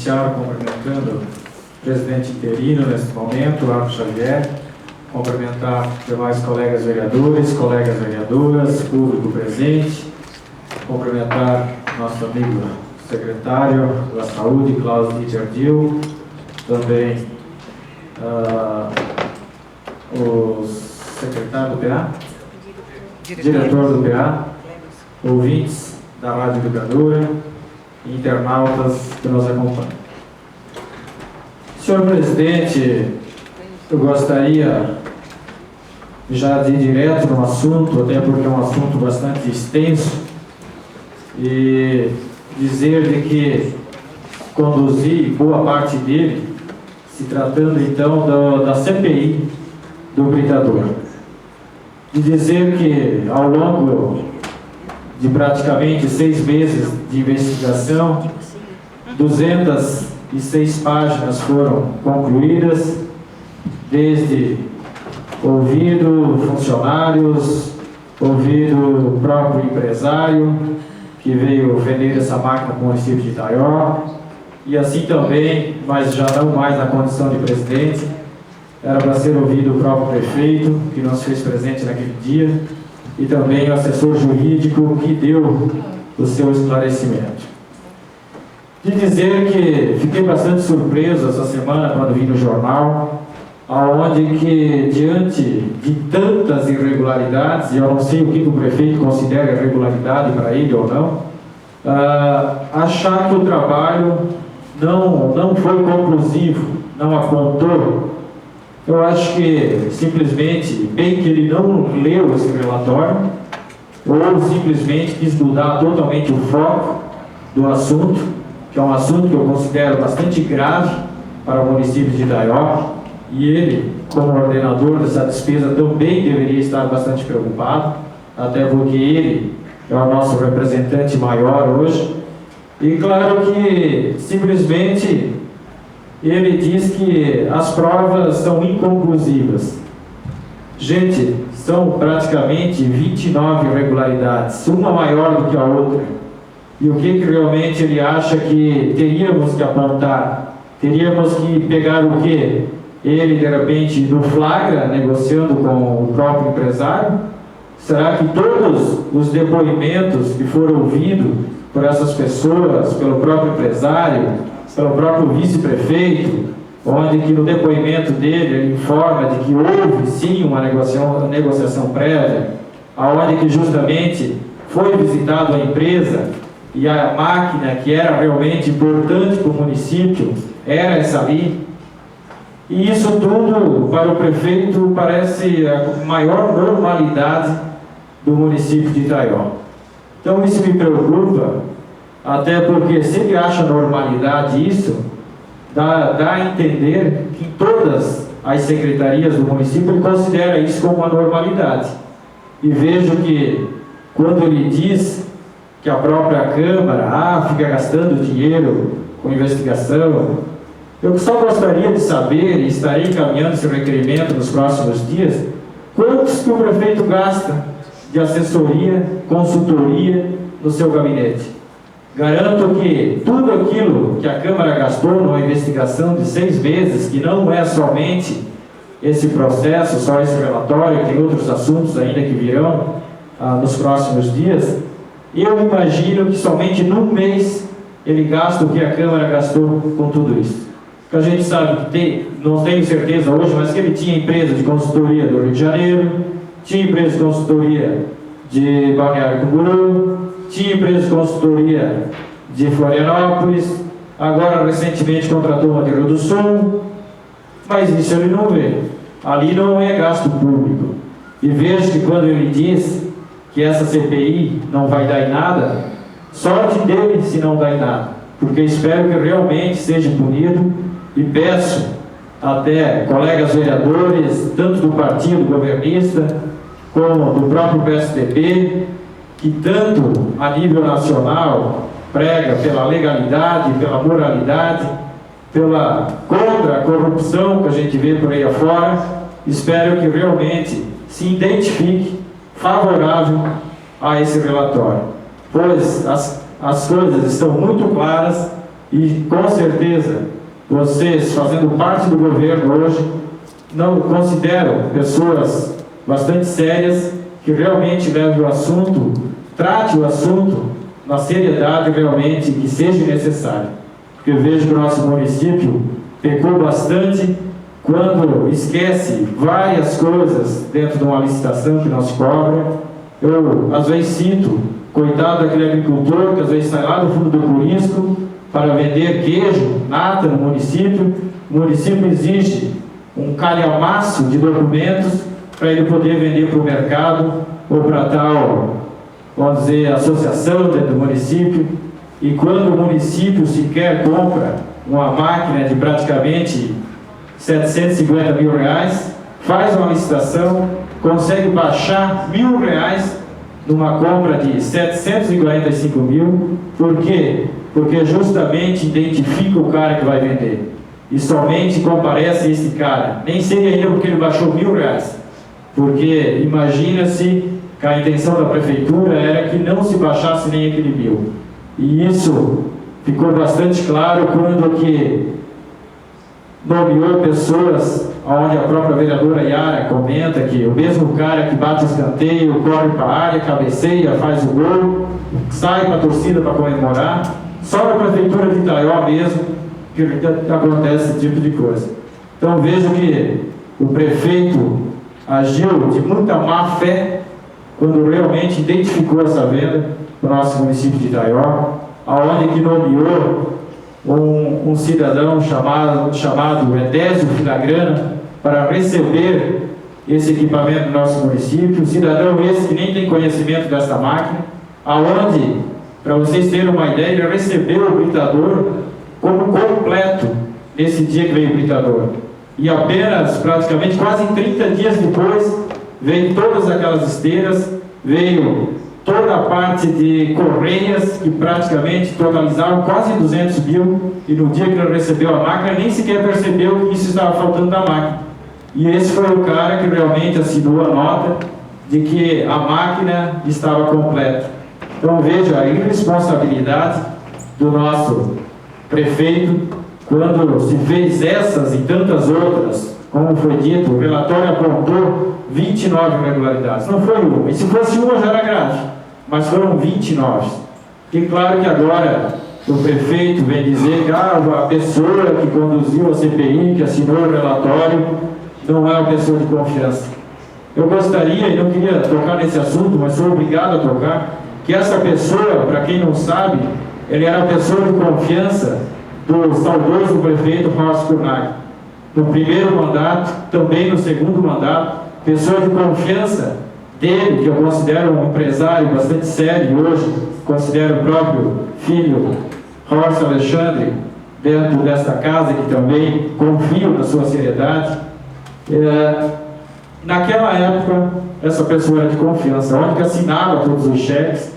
Iniciar cumprimentando o presidente interino neste momento, Arno Xavier, cumprimentar demais colegas vereadores, colegas vereadoras, público presente, cumprimentar nosso amigo secretário da Saúde, Klaus Dieter Dill, também o secretário do PA, diretor do PA, ouvintes da Rádio Educadora, internautas que nos acompanham. Senhor presidente, eu gostaria já de ir direto no assunto, até porque é um assunto bastante extenso, e dizer de que conduzi boa parte dele, se tratando então da CPI do Britador. E dizer que ao longo de praticamente 6 meses de investigação, 206 páginas foram concluídas, desde ouvido funcionários, ouvido o próprio empresário que veio vender essa máquina para o município de Itaió, e assim também, mas já não mais na condição de presidente, era para ser ouvido o próprio prefeito, que nos fez presente naquele dia, e também o assessor jurídico que deu o seu esclarecimento. De dizer que fiquei bastante surpreso essa semana quando vi no jornal, aonde que diante de tantas irregularidades, e eu não sei o que o prefeito considera irregularidade para ele ou não, achar que o trabalho não foi conclusivo, não apontou. Eu acho que simplesmente, bem que ele não leu esse relatório, ou simplesmente quis mudar totalmente o foco do assunto, que é um assunto que eu considero bastante grave para o município de Itaió, e ele, como ordenador dessa despesa, também deveria estar bastante preocupado, até porque ele é o nosso representante maior hoje. E claro que simplesmente ele diz que as provas são inconclusivas. Gente, são praticamente 29 irregularidades, uma maior do que a outra. E o que realmente ele acha que teríamos que apontar? Teríamos que pegar o quê? Ele, de repente, no flagra, negociando com o próprio empresário? Será que todos os depoimentos que foram ouvidos por essas pessoas, pelo próprio empresário, pelo próprio vice-prefeito, onde que no depoimento dele ele informa de que houve sim uma negociação prévia, aonde que justamente foi visitada a empresa e a máquina que era realmente importante para o município era essa ali. E isso tudo para o prefeito parece a maior normalidade do município de Itaió. Então isso me preocupa, até porque se ele acha normalidade isso, dá a entender que em todas as secretarias do município ele considera isso como uma normalidade. E vejo que quando ele diz que a própria Câmara fica gastando dinheiro com investigação, eu só gostaria de saber, e estarei encaminhando esse requerimento nos próximos dias, quantos que o prefeito gasta de assessoria, consultoria no seu gabinete. Garanto que tudo aquilo que a Câmara gastou numa investigação de 6 meses, que não é somente esse processo, só esse relatório, tem outros assuntos ainda que virão nos próximos dias, eu imagino que somente num mês ele gasta o que a Câmara gastou com tudo isso. Que a gente sabe que não tenho certeza hoje, mas que ele tinha empresa de consultoria do Rio de Janeiro, tinha empresa de consultoria de Balneário Camboriú, tinha empresa de consultoria de Florianópolis, agora recentemente contratou uma de Rio do Sul, mas isso ele não vê. Ali não é gasto público. E vejo que quando ele diz que essa CPI não vai dar em nada, sorte dele se não dá em nada, porque espero que realmente seja punido, e peço até colegas vereadores, tanto do partido governista, como do próprio PSDB, que tanto a nível nacional prega pela legalidade, pela moralidade, contra a corrupção que a gente vê por aí afora, espero que realmente se identifique favorável a esse relatório, pois as coisas estão muito claras E com certeza, vocês, fazendo parte do governo hoje, não consideram pessoas bastante sérias, que realmente levem o assunto, trate o assunto na seriedade realmente que seja necessário. Porque eu vejo que o nosso município pecou bastante quando esquece várias coisas dentro de uma licitação que não se cobra. Eu, às vezes, sinto, coitado daquele agricultor que às vezes sai lá do fundo do Curisco para vender queijo, nata no município. O município exige um calhamaço de documentos para ele poder vender para o mercado ou para tal, vamos dizer, associação dentro do município. E quando o município sequer compra uma máquina de praticamente 750 mil reais, faz uma licitação, consegue baixar R$1.000 numa compra de 745 mil. Por quê? Porque justamente identifica o cara que vai vender. E somente comparece esse cara. Nem seria ainda porque ele baixou R$1.000. Porque imagina-se que a intenção da prefeitura era que não se baixasse nem aquele 1.000. E isso ficou bastante claro quando que nomeou pessoas onde a própria vereadora Yara comenta que o mesmo cara que bate escanteio, corre para a área, cabeceia, faz o gol, sai para a torcida para comemorar, só na prefeitura de Itaió mesmo que acontece esse tipo de coisa. Então vejo que o prefeito agiu de muita má fé quando realmente identificou essa venda para o nosso município de Itaió, aonde que nomeou um cidadão chamado Edésio Filagrana para receber esse equipamento do nosso município. Cidadão esse que nem tem conhecimento dessa máquina, aonde, para vocês terem uma ideia, ele recebeu o britador como completo nesse dia que veio o britador. E apenas, praticamente, quase 30 dias depois, veio todas aquelas esteiras, veio toda a parte de correias, que praticamente totalizavam quase 200 mil, e no dia que ele recebeu a máquina, nem sequer percebeu que isso estava faltando da máquina. E esse foi o cara que realmente assinou a nota de que a máquina estava completa. Então veja a irresponsabilidade do nosso prefeito, quando se fez essas e tantas outras, como foi dito, o relatório apontou 29 irregularidades, não foi uma, e se fosse uma já era grave, mas foram 29. E claro que agora o prefeito vem dizer que a pessoa que conduziu a CPI, que assinou o relatório, não é uma pessoa de confiança. Eu gostaria, e não queria tocar nesse assunto, mas sou obrigado a tocar, que essa pessoa, para quem não sabe, ele era a pessoa de confiança do saudoso prefeito Ross Curnag. No primeiro mandato, também no segundo mandato, pessoa de confiança dele, que eu considero um empresário bastante sério hoje, considero o próprio filho, Horst Alexandre, dentro desta casa, que também confio na sua seriedade. Naquela época, essa pessoa era de confiança, onde que assinava todos os cheques,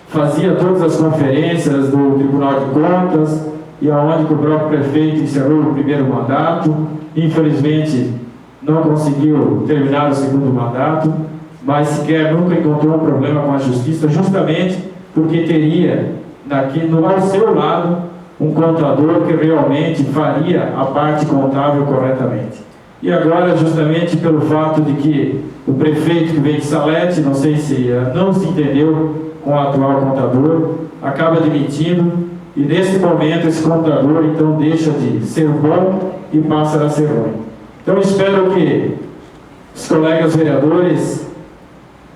fazia todas as conferências do Tribunal de Contas, e aonde o próprio prefeito encerrou o primeiro mandato. Infelizmente não conseguiu terminar o segundo mandato, mas sequer nunca encontrou um problema com a justiça, justamente porque teria ao seu lado um contador que realmente faria a parte contábil corretamente. E agora, justamente pelo fato de que o prefeito que vem de Salete, não sei se não se entendeu com o atual contador, acaba demitindo. E nesse momento esse contador então deixa de ser bom e passa a ser ruim. Então espero que os colegas vereadores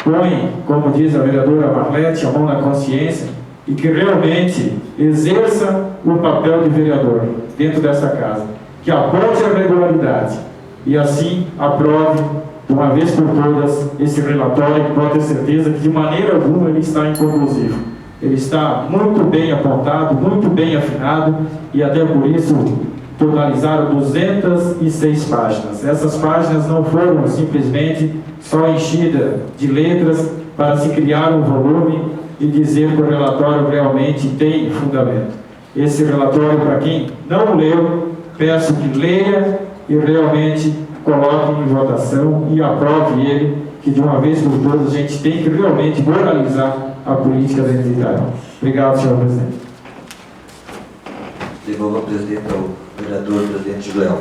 põem, como diz a vereadora Marlete, a mão na consciência e que realmente exerça o papel de vereador dentro dessa casa, que aponte a regularidade e assim aprove de uma vez por todas esse relatório, que pode ter certeza que de maneira alguma ele está inconclusivo. Ele está muito bem apontado, muito bem afinado, e até por isso totalizaram 206 páginas. Essas páginas não foram simplesmente só enchidas de letras para se criar um volume e dizer que o relatório realmente tem fundamento. Esse relatório, para quem não leu, peço que leia e realmente coloque em votação e aprove ele, que de uma vez por todas a gente tem que realmente moralizar a política identitária. Obrigado, senhor presidente. Devolvo a presidente ao vereador presidente Joel.